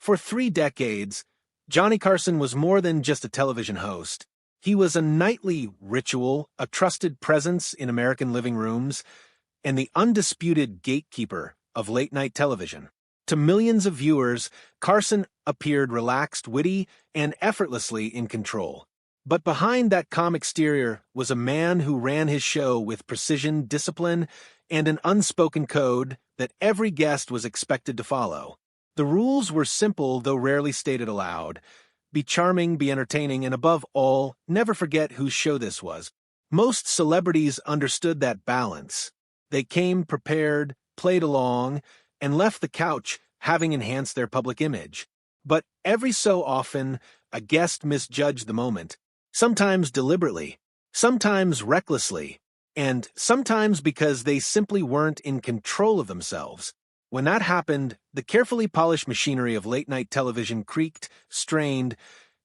For 3 decades, Johnny Carson was more than just a television host. He was a nightly ritual, a trusted presence in American living rooms, and the undisputed gatekeeper of late-night television. To millions of viewers, Carson appeared relaxed, witty, and effortlessly in control. But behind that calm exterior was a man who ran his show with precision, discipline, and an unspoken code that every guest was expected to follow. The rules were simple, though rarely stated aloud. Be charming, be entertaining, and above all, never forget whose show this was. Most celebrities understood that balance. They came prepared, played along, and left the couch having enhanced their public image. But every so often, a guest misjudged the moment, sometimes deliberately, sometimes recklessly, and sometimes because they simply weren't in control of themselves. When that happened, the carefully polished machinery of late-night television creaked, strained,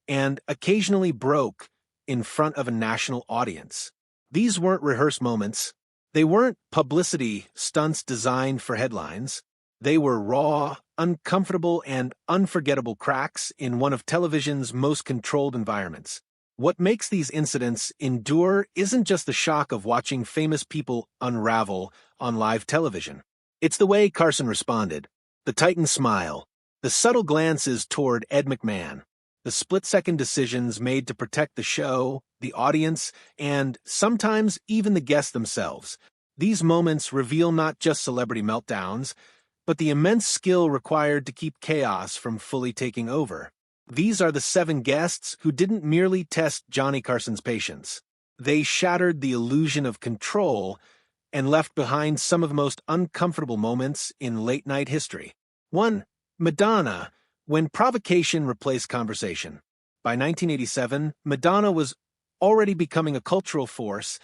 and occasionally broke in front of a national audience. These weren't rehearsed moments. They weren't publicity stunts designed for headlines. They were raw, uncomfortable, and unforgettable cracks in one of television's most controlled environments. What makes these incidents endure isn't just the shock of watching famous people unravel on live television. It's the way Carson responded, the tightened smile, the subtle glances toward Ed McMahon, the split-second decisions made to protect the show, the audience, and sometimes even the guests themselves. These moments reveal not just celebrity meltdowns, but the immense skill required to keep chaos from fully taking over. These are the 7 guests who didn't merely test Johnny Carson's patience. They shattered the illusion of control and left behind some of the most uncomfortable moments in late-night history. 1. Madonna, when provocation replaced conversation. By 1987, Madonna was already becoming a cultural force,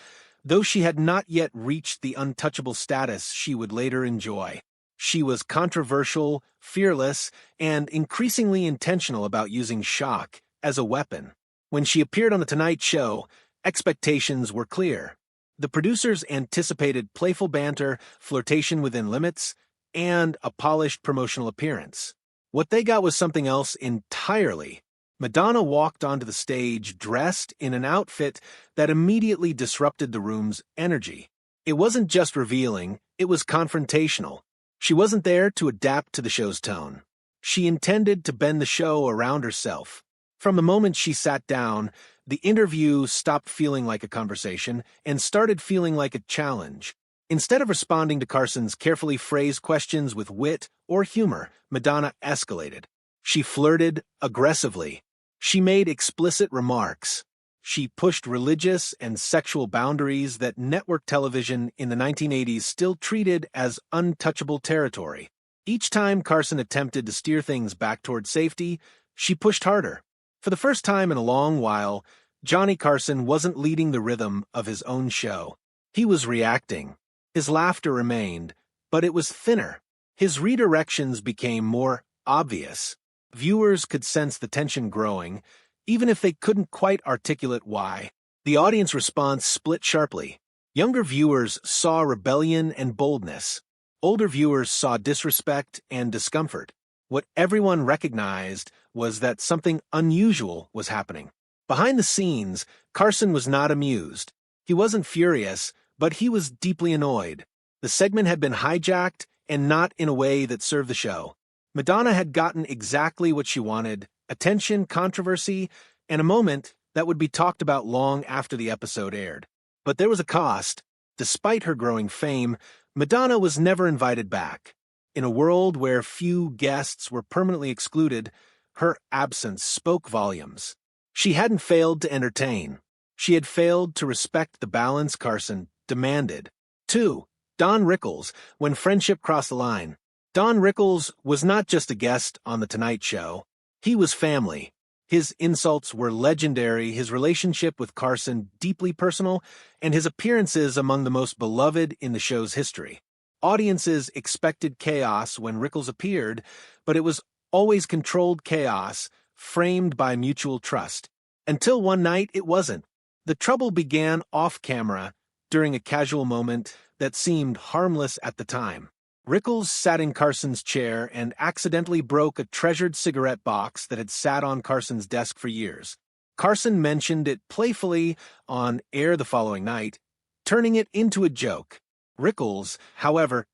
though she had not yet reached the untouchable status she would later enjoy. She was controversial, fearless, and increasingly intentional about using shock as a weapon. When she appeared on The Tonight Show, expectations were clear. The producers anticipated playful banter, flirtation within limits, and a polished promotional appearance. What they got was something else entirely. Madonna walked onto the stage dressed in an outfit that immediately disrupted the room's energy. It wasn't just revealing, it was confrontational. She wasn't there to adapt to the show's tone. She intended to bend the show around herself. From the moment she sat down, the interview stopped feeling like a conversation and started feeling like a challenge. Instead of responding to Carson's carefully phrased questions with wit or humor, Madonna escalated. She flirted aggressively. She made explicit remarks. She pushed religious and sexual boundaries that network television in the 1980s still treated as untouchable territory. Each time Carson attempted to steer things back toward safety, she pushed harder. For the first time in a long while, Johnny Carson wasn't leading the rhythm of his own show. He was reacting. His laughter remained, but it was thinner. His redirections became more obvious. Viewers could sense the tension growing, even if they couldn't quite articulate why. The audience response split sharply. Younger viewers saw rebellion and boldness. Older viewers saw disrespect and discomfort. What everyone recognized was that something unusual was happening. Behind the scenes, Carson was not amused. He wasn't furious, but he was deeply annoyed. The segment had been hijacked, and not in a way that served the show. Madonna had gotten exactly what she wanted: attention, controversy, and a moment that would be talked about long after the episode aired. But there was a cost. Despite her growing fame, Madonna was never invited back. In a world where few guests were permanently excluded, her absence spoke volumes. She hadn't failed to entertain. She had failed to respect the balance Carson demanded. 2. Don Rickles, when friendship crossed the line. Don Rickles was not just a guest on The Tonight Show. He was family. His insults were legendary, his relationship with Carson deeply personal, and his appearances among the most beloved in the show's history. Audiences expected chaos when Rickles appeared, but it was always controlled chaos, framed by mutual trust. Until one night, it wasn't. The trouble began off-camera, during a casual moment that seemed harmless at the time. Rickles sat in Carson's chair and accidentally broke a treasured cigarette box that had sat on Carson's desk for years. Carson mentioned it playfully on air the following night, turning it into a joke. Rickles, however,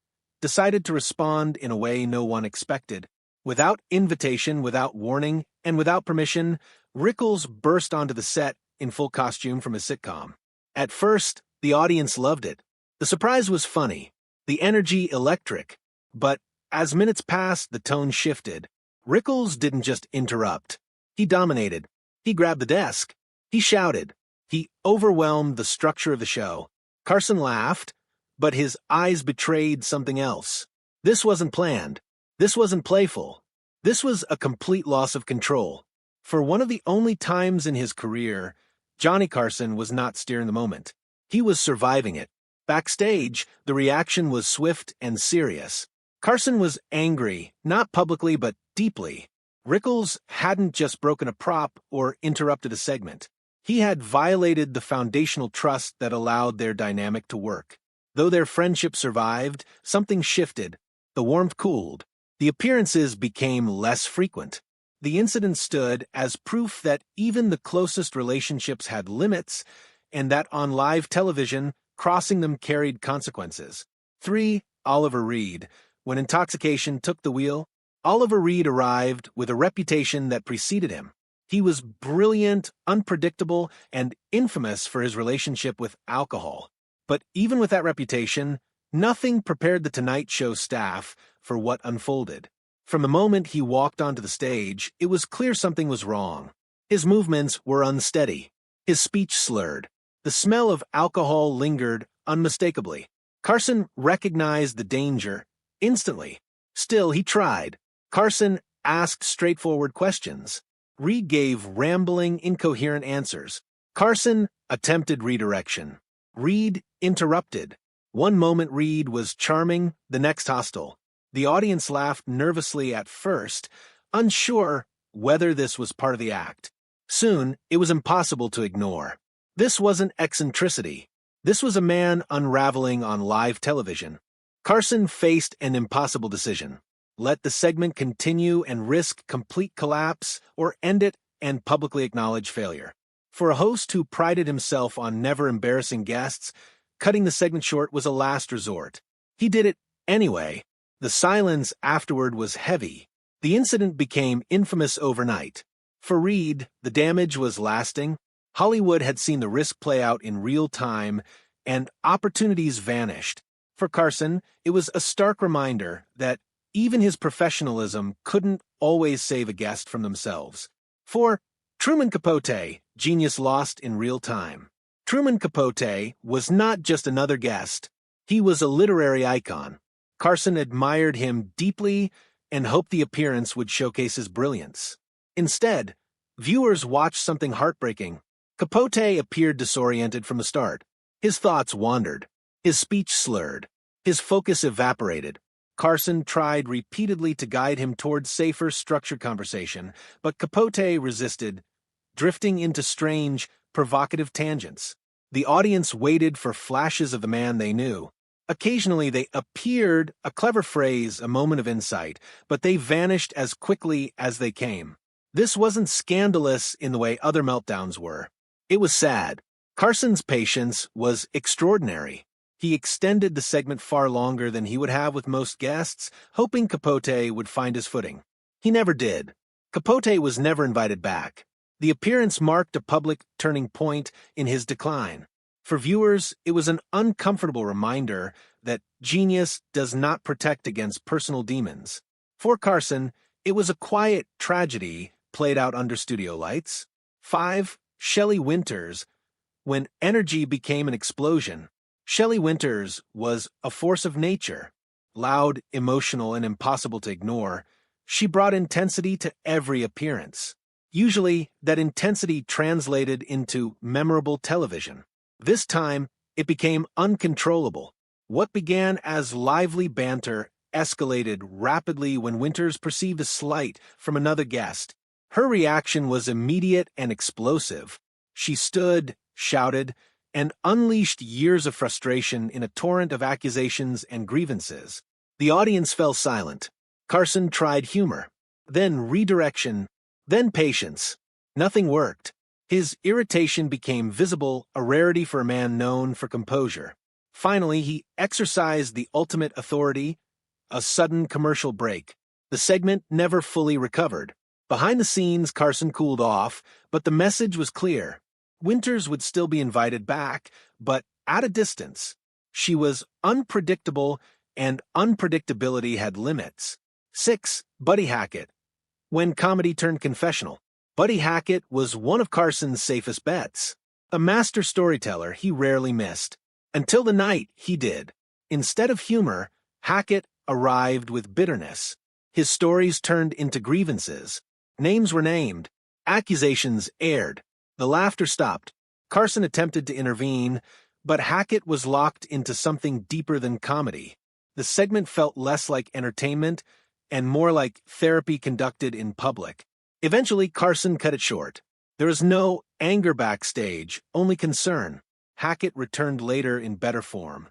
decided to respond in a way no one expected. Without invitation, without warning, and without permission, Rickles burst onto the set in full costume from a sitcom. At first, the audience loved it. The surprise was funny, the energy electric, but as minutes passed, the tone shifted. Rickles didn't just interrupt. He dominated. He grabbed the desk. He shouted. He overwhelmed the structure of the show. Carson laughed, but his eyes betrayed something else. This wasn't planned. This wasn't playful. This was a complete loss of control. For one of the only times in his career, Johnny Carson was not steering the moment. He was surviving it. Backstage, the reaction was swift and serious. Carson was angry, not publicly but deeply. Rickles hadn't just broken a prop or interrupted a segment. He had violated the foundational trust that allowed their dynamic to work. Though their friendship survived, something shifted. The warmth cooled. The appearances became less frequent. The incident stood as proof that even the closest relationships had limits, and that on live television, crossing them carried consequences. 3. Oliver Reed. When intoxication took the wheel, Oliver Reed arrived with a reputation that preceded him. He was brilliant, unpredictable, and infamous for his relationship with alcohol. But even with that reputation, nothing prepared the Tonight Show staff for what unfolded. From the moment he walked onto the stage, it was clear something was wrong. His movements were unsteady. His speech slurred. The smell of alcohol lingered unmistakably. Carson recognized the danger instantly. Still, he tried. Carson asked straightforward questions. Reed gave rambling, incoherent answers. Carson attempted redirection. Reed interrupted. One moment Reed was charming, the next hostile. The audience laughed nervously at first, unsure whether this was part of the act. Soon, it was impossible to ignore. This wasn't eccentricity. This was a man unraveling on live television. Carson faced an impossible decision. Let the segment continue and risk complete collapse, or end it and publicly acknowledge failure. For a host who prided himself on never embarrassing guests, cutting the segment short was a last resort. He did it anyway. The silence afterward was heavy. The incident became infamous overnight. For Reed, the damage was lasting. Hollywood had seen the risk play out in real time, and opportunities vanished. For Carson, it was a stark reminder that even his professionalism couldn't always save a guest from themselves. For Truman Capote, genius lost in real time. Truman Capote was not just another guest. He was a literary icon. Carson admired him deeply and hoped the appearance would showcase his brilliance. Instead, viewers watched something heartbreaking. Capote appeared disoriented from the start. His thoughts wandered. His speech slurred. His focus evaporated. Carson tried repeatedly to guide him towards safer, structured conversation, but Capote resisted, drifting into strange, provocative tangents. The audience waited for flashes of the man they knew. Occasionally they appeared, a clever phrase, a moment of insight, but they vanished as quickly as they came. This wasn't scandalous in the way other meltdowns were. It was sad. Carson's patience was extraordinary. He extended the segment far longer than he would have with most guests, hoping Capote would find his footing. He never did. Capote was never invited back. The appearance marked a public turning point in his decline. For viewers, it was an uncomfortable reminder that genius does not protect against personal demons. For Carson, it was a quiet tragedy played out under studio lights. 5. Shelley Winters. When energy became an explosion, Shelley Winters was a force of nature. Loud, emotional, and impossible to ignore, she brought intensity to every appearance. Usually, that intensity translated into memorable television. This time, it became uncontrollable. What began as lively banter escalated rapidly when Winters perceived a slight from another guest. Her reaction was immediate and explosive. She stood, shouted, and unleashed years of frustration in a torrent of accusations and grievances. The audience fell silent. Carson tried humor, then redirection, then patience. Nothing worked. His irritation became visible, a rarity for a man known for composure. Finally, he exercised the ultimate authority, a sudden commercial break. The segment never fully recovered. Behind the scenes, Carson cooled off, but the message was clear. Winters would still be invited back, but at a distance. She was unpredictable, and unpredictability had limits. 6. Buddy Hackett. When comedy turned confessional, Buddy Hackett was one of Carson's safest bets. A master storyteller, he rarely missed. Until the night he did. Instead of humor, Hackett arrived with bitterness. His stories turned into grievances. Names were named. Accusations aired. The laughter stopped. Carson attempted to intervene, but Hackett was locked into something deeper than comedy. The segment felt less like entertainment and more like therapy conducted in public. Eventually, Carson cut it short. There was no anger backstage, only concern. Hackett returned later in better form.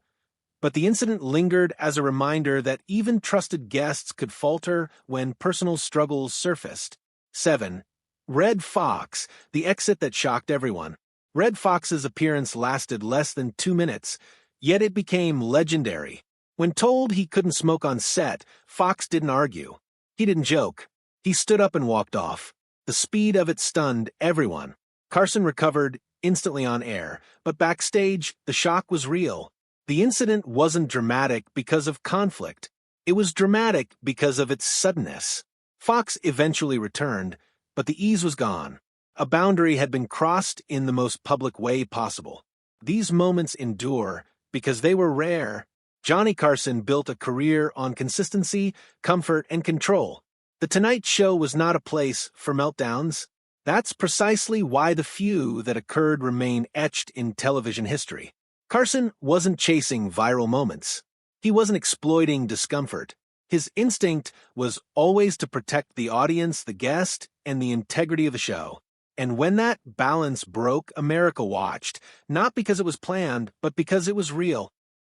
But the incident lingered as a reminder that even trusted guests could falter when personal struggles surfaced. 7. Red Fox, the exit that shocked everyone. Red Fox's appearance lasted less than 2 minutes, yet it became legendary. When told he couldn't smoke on set, Fox didn't argue. He didn't joke. He stood up and walked off. The speed of it stunned everyone. Carson recovered instantly on air, but backstage, the shock was real. The incident wasn't dramatic because of conflict. It was dramatic because of its suddenness. Fox eventually returned, but the ease was gone. A boundary had been crossed in the most public way possible. These moments endure because they were rare. Johnny Carson built a career on consistency, comfort, and control. The Tonight Show was not a place for meltdowns. That's precisely why the few that occurred remain etched in television history. Carson wasn't chasing viral moments. He wasn't exploiting discomfort. His instinct was always to protect the audience, the guest, and the integrity of the show. And when that balance broke, America watched, not because it was planned, but because it was real.